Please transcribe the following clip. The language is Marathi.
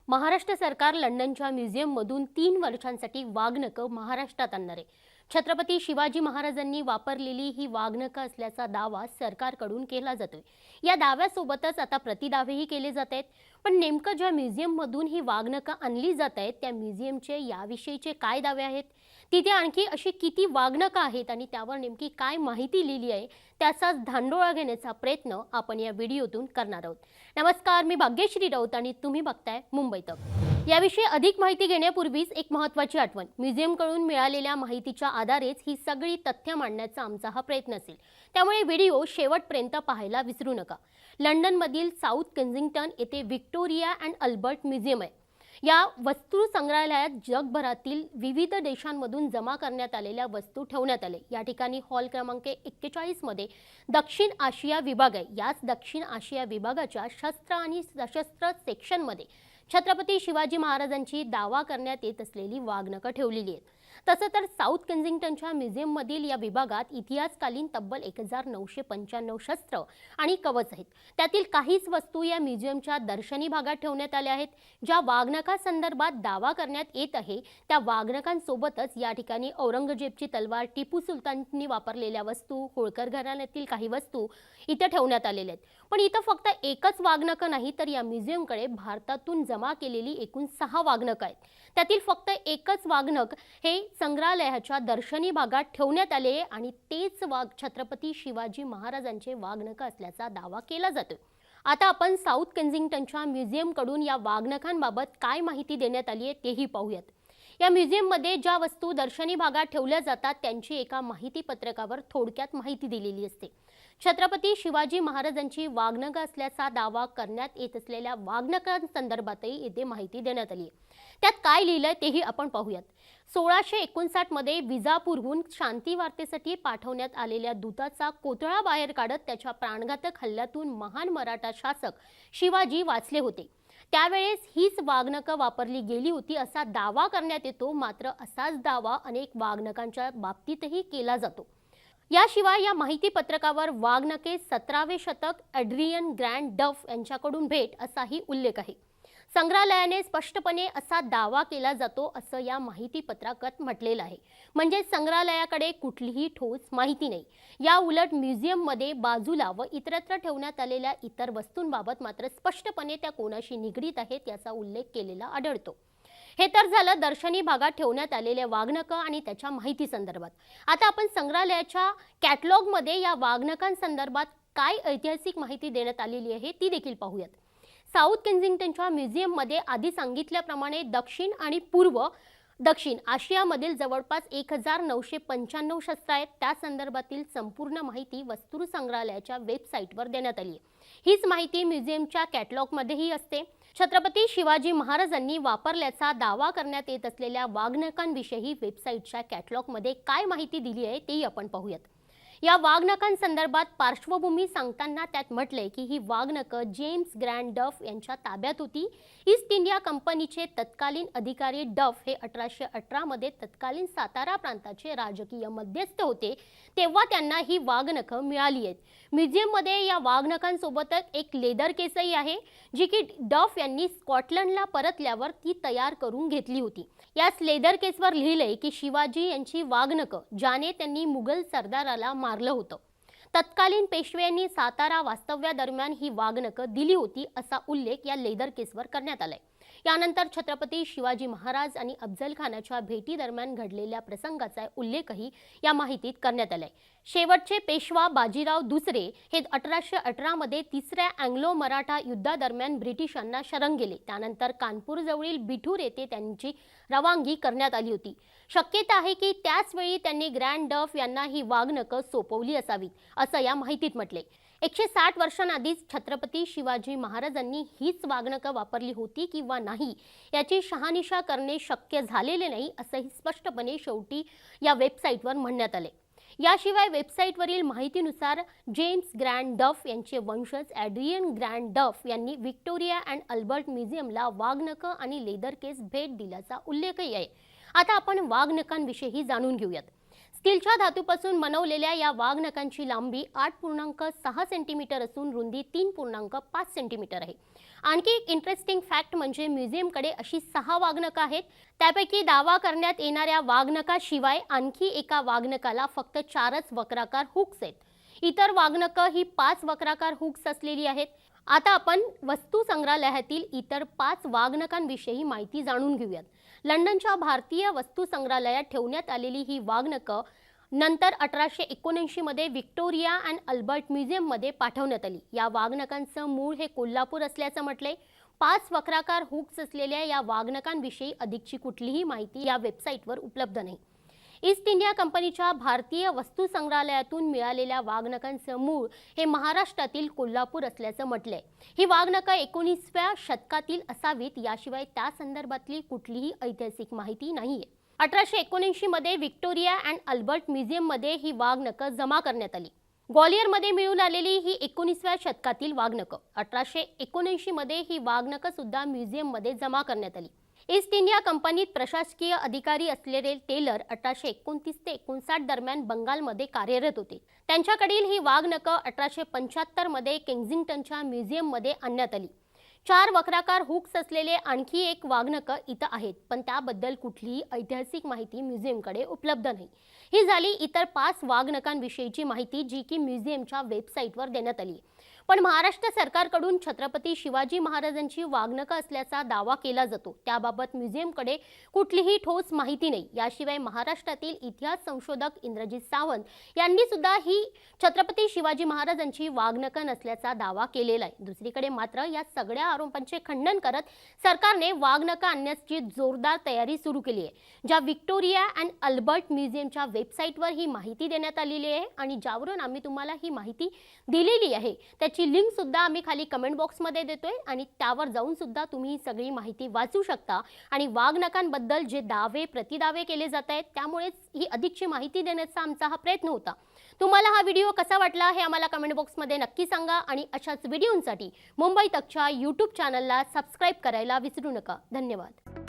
महाराष्ट्र सरकार लंडनच्या म्युझियममधून 3 वर्षांसाठी वाघनखं महाराष्ट्रात आणणार आहे। छत्रपती शिवाजी महाराजांनी वापरलेली ही वाघनखं असल्याचा दावा सरकारकडून केला जातोय। या दाव्यासोबतच आता प्रतिदावेही केले जात आहेत। पण नेमकं ज्या म्युझियममधून ही वाघनखं आणली जात आहेत त्या म्युझियमचे याविषयीचे काय दावे आहेत, तिथे आणखी अशी किती वाघनखं आहेत आणि त्यावर नेमकी काय माहिती लिहिली आहे, त्याचाच धांडोळा घेण्याचा प्रयत्न आपण या व्हिडिओतून करणार आहोत। नमस्कार, मी भाग्यश्री राऊत आणि तुम्ही बघताय मुंबई तक। याविषयी अधिक माहिती घेण्यापूर्वीच एक महत्त्वाची आठवण, म्युझियमकडून मिळालेल्या माहितीच्या आधारेच ही सगळी तथ्य मांडण्याचा आमचा हा प्रयत्न असेल, त्यामुळे व्हिडिओ शेवटपर्यंत पाहायला विसरू नका। लंडनमधील साऊथ केन्सिंग्टन येथे व्हिक्टोरिया अँड अल्बर्ट म्युझियम आहे। या वस्तू संग्रहालयात जगभरातील विविध देशांमधून जमा करण्यात आलेल्या वस्तू ठेवण्यात आले। या ठिकाणी हॉल क्रमांक 41 मध्ये दक्षिण आशिया विभाग आहे। याच दक्षिण आशिया विभागाच्या शस्त्र आणि सशस्त्र सेक्शनमध्ये छत्रपती शिवाजी महाराजांची दावा करण्यात येत असलेली वाघनखं ठेवलेली आहेत। तसं तर साऊथ केन्सिंग्टनच्या म्युझियममधील या विभागात इतिहासकालीन तब्बल 1995 शस्त्र आणि कवच आहेत। त्यातील काहीच वस्तू या म्युझियमच्या दर्शनी भागात ठेवण्यात आल्या आहेत। ज्या वाघनखांसंदर्भात दावा करण्यात येत आहे त्या वाघनखांसोबतच या ठिकाणी औरंगजेबची तलवार, टिपू सुलताननी वापरलेल्या वस्तू, होळकर घराण्यातील काही वस्तू इथे ठेवण्यात आलेल्या आहेत। पण इथं फक्त एकच वाघनखं नाही, तर या म्युझियमकडे भारतातून जमा केलेली एकूण 6 वाघनखं आहेत। त्यातील फक्त एकच वाघनख हे संग्रहालयाच्या दर्शनी भागात ठेवण्यात आले आणि तेच वाघ छत्रपती शिवाजी महाराजांचे वाघनखं असल्याचा दावा केला जातो। आता आपण साऊथ केन्सिंग्टनच्या म्युझियमकडून या वाघनखांबाबत काय माहिती देण्यात आली आहे तेही पाहूयात। या म्युझियममध्ये ज्या वस्तू दर्शनी भागात ठेवल्या जातात त्यांची एका माहिती पत्रकावर थोडक्यात माहिती दिलेली असते। छत्रपती शिवाजी महाराजांची वाघनखं असल्याचा दावा करण्यात येत असलेल्या वाघनखांसंदर्भातही येथे माहिती देण्यात आली आहे। त्यात काय लिहिलंय तेही आपण पाहूयात। 1659 मध्ये विजापूरहून शांती वार्तेसाठी पाठवण्यात आलेल्या दूताचा कोथळा बाहेर काढत त्याच्या प्राणघातक हल्ल्यातून महान मराठा शासक शिवाजी वाचले होते। त्यावेळेस हीच वाघनखं वापरली गेली होती असा दावा करण्यात येतो। मात्र असाच दावा अनेक वाघनखांच्या बाबतीतही केला जातो। याशिवाय या माहिती पत्रकावर वाघनखे 17वे शतक एड्रियन ग्रँड डफ यांच्याकडून भेट असाही उल्लेख आहे। संग्रहालयाने स्पष्टपणे असा दावा केला जातो असं या माहिती पत्रकात म्हटलेलं आहे। म्हणजे संग्रहालयाकडे कुठलीही ठोस माहिती नाही। या उलट म्युझियममध्ये बाजूला व इतरत्र ठेवण्यात आलेल्या इतर वस्तूंबाबत मात्र स्पष्टपणे त्या कोणाशी निगडीत आहेत याचा उल्लेख केलेला आढळतो। हे तर झालं दर्शनी भागात ठेवण्यात आलेल्या वाघनखं आणि त्याच्या माहिती संदर्भात। आता आपण संग्रहालयाच्या कॅटलॉगमध्ये या वाघनखांसंदर्भात काय ऐतिहासिक माहिती देण्यात आलेली आहे ती देखील पाहूयात। साऊथ केन्सिंग्टनच्या म्युझियममध्ये आधी सांगितल्याप्रमाणे दक्षिण आशियामधील जवळपास 1995 शस्त्र आहेत। त्या संदर्भातील संपूर्ण माहिती वस्तू संग्रहालयाच्या वेबसाईटवर देण्यात आली आहे। हीच माहिती म्युझियमच्या कॅटलॉगमध्येही असते। छत्रपती शिवाजी महाराजांनी वापरल्याचा दावा करण्यात येत असलेल्या वाघनखांविषयी वेबसाईटच्या कॅटलॉगमध्ये काय माहिती दिली आहे तेही आपण पाहूयात। या वाघनखांसंदर्भात पार्श्वभूमी सांगताना त्यात म्हटलंय की ही वाघनखं जेम्स ग्रँड डफ यांच्या ताब्यात होती। ईस्ट इंडिया कंपनीचे तत्कालीन अधिकारी डफ हे 1818 मध्ये तत्कालीन सातारा प्रांताचे राजकीय मध्यस्थ होते, तेव्हा त्यांना ही वाघनखं मिळाली आहेत। म्युझियममध्ये या वाघनखांसोबतच एक लेदर केसही आहे, जी की डफ यांनी स्कॉटलंडला परतल्यावर ती तयार करून घेतली होती। याच लेदर केसवर लिहिलंय की शिवाजी यांची वाघनखं ज्याने त्यांनी मुघल सरदाराला मारलं होतं। तत्कालीन पेशव्यांनी सातारा वास्तव्यादरम्यान ही वाघनखं दिली होती असा उल्लेख या लेदर केसवर करण्यात आलाय। यानंतर छत्रपती शिवाजी महाराज आणि अफजल खानाच्या भेटी दरम्यान घडलेल्या प्रसंगाचा उल्लेखही या माहितीत करण्यात आलाय। शेवटचे पेशवा बाजीराव दुसरे हे 1818 मध्ये तिसऱ्या अँग्लो मराठा युद्धादरम्यान ब्रिटिशांना शरण गेले। त्यानंतर कानपूर जवळील बिठूर येथे त्यांची रवानगी करण्यात आली होती। शक्यता आहे की त्याच वेळी त्यांनी ग्रँड डफ यांना ही वाघनखं सोपवली असावीत असं या माहितीत म्हटले। 160 वर्षांआधीच छत्रपती शिवाजी महाराजांनी हीच वाघनखं वापरली होती किंवा नाही याची शहानिशा करणे शक्य झालेले नाही असंही स्पष्टपणे शेवटी या वेबसाईटवर म्हणण्यात आले। याशिवाय वेबसाईटवरील माहितीनुसार जेम्स ग्रँड डफ यांचे वंशज एड्रियन ग्रँड डफ यांनी व्हिक्टोरिया अँड अल्बर्ट म्युझियमला वाघनखं आणि लेदर केस भेट दिल्याचा उल्लेखही आहे। आता आपण वाघनखांविषयी जाणून घेऊयात। स्टीलच्या धातूपासून बनवलेल्या या वाघनखांची लांबी 8.6 सेंटीमीटर असून रुंदी 3.5 सेंटीमीटर आहे. आणखी एक इंटरेस्टिंग फॅक्ट म्हणजे म्युझियमकडे अशी 6 वाघनखं आहेत. त्यापैकी दावा करण्यात येणाऱ्या वाघनखाशिवाय आणखी एका वाघनखाला फक्त 4च वक्राकार हुक्स आहेत. इतर वाघनखं ही 5 वक्राकार हुक्स असलेली आहेत. आता आपण वस्तू संग्रहालयातील इतर 5 वाघनखांविषयी माहिती जाणून घेऊयात. लंडनच्या भारतीय वस्तू संग्रहालयात ठेवण्यात आलेली ही वाघनखं नंतर 1879 मध्ये व्हिक्टोरिया अँड अल्बर्ट म्युझियममध्ये पाठवण्यात आली. या वाघनखांचं मूळ हे कोल्हापूर असल्याचं म्हटलंय. 5 वक्राकार हुक्स असलेल्या या वाघनखांविषयी अधिकची कुठलीही माहिती या वेबसाईटवर उपलब्ध नाही. ईस्ट इंडिया कंपनीच्या भारतीय वस्तू संग्रहालयातून मिळालेल्या वाघनखांचं मूळ हे महाराष्ट्रातील कोल्हापूर असल्याचं म्हटलंय. ही वाघनखं 19व्या शतकातील असावीत, याशिवाय त्या संदर्भातली कुठलीही ऐतिहासिक माहिती नाहीये. 1879 मध्ये व्हिक्टोरिया अँड अल्बर्ट म्युझियममध्ये ही वाघनखं जमा करण्यात आली. ग्वालियरमध्ये मिळून आलेली ही 19व्या शतकातील वाघनखं. 1879 मध्ये ही वाघनखं सुद्धा म्युझियममध्ये जमा करण्यात आली. ईस्ट इंडिया कंपनीत प्रशासकीय अधिकारी असलेले टेलर 1829 ते 1959 दरम्यान बंगालमध्ये कार्यरत होते. त्यांच्याकडील ही वाघनखं 1875 मध्ये केन्झिंग्टनच्या म्युझियममध्ये आणण्यात आली. 4 वक्राकार हुक्स असलेले आणखी एक वाघनखं इथं आहेत, पण त्याबद्दल कुठलीही ऐतिहासिक माहिती म्युझियमकडे उपलब्ध नाही. ही झाली इतर 5 वाघनखांविषयीची माहिती, जी की म्युझियमच्या वेबसाईटवर देण्यात आली. पण महाराष्ट्र सरकारकडून छत्रपती शिवाजी महाराजांची वाघनखं असल्याचा दावा केला जातो. त्याबाबत म्युझियमकडे कुठलीही ठोस माहिती नाही. याशिवाय महाराष्ट्रातील इतिहास संशोधक इंद्रजित सावंत यांनी सुद्धा ही छत्रपती शिवाजी महाराजांची वाघनखं नसल्याचा दावा केलेला आहे. दुसरीकडे मात्र या सगळ्या आरोपांचे खंडन करत सरकारने वाघनखं आणण्याची जोरदार तयारी सुरू केली आहे. ज्या व्हिक्टोरिया अँड अल्बर्ट म्युझियमच्या वेबसाईटवर ही माहिती देण्यात आलेली आहे आणि ज्यावरून आम्ही तुम्हाला ही माहिती दिलेली आहे, त्याची लिंक सुद्धा आम्ही खाली कमेंट बॉक्समध्ये देतोय आणि त्यावर जाऊन सुद्धा तुम्ही ही सगळी माहिती वाचू शकता. आणि वाघनखांबद्दल जे दावे प्रतिदावे केले जात आहेत, त्यामुळेच ही अधिकची माहिती देण्याचा आमचा हा प्रयत्न होता. तुम्हाला हा व्हिडिओ कसा वाटला हे आम्हाला कमेंट बॉक्समध्ये नक्की सांगा आणि अशाच व्हिडिओंसाठी मुंबई तकच्या यूट्यूब चॅनलला सबस्क्राईब करायला विसरू नका. धन्यवाद.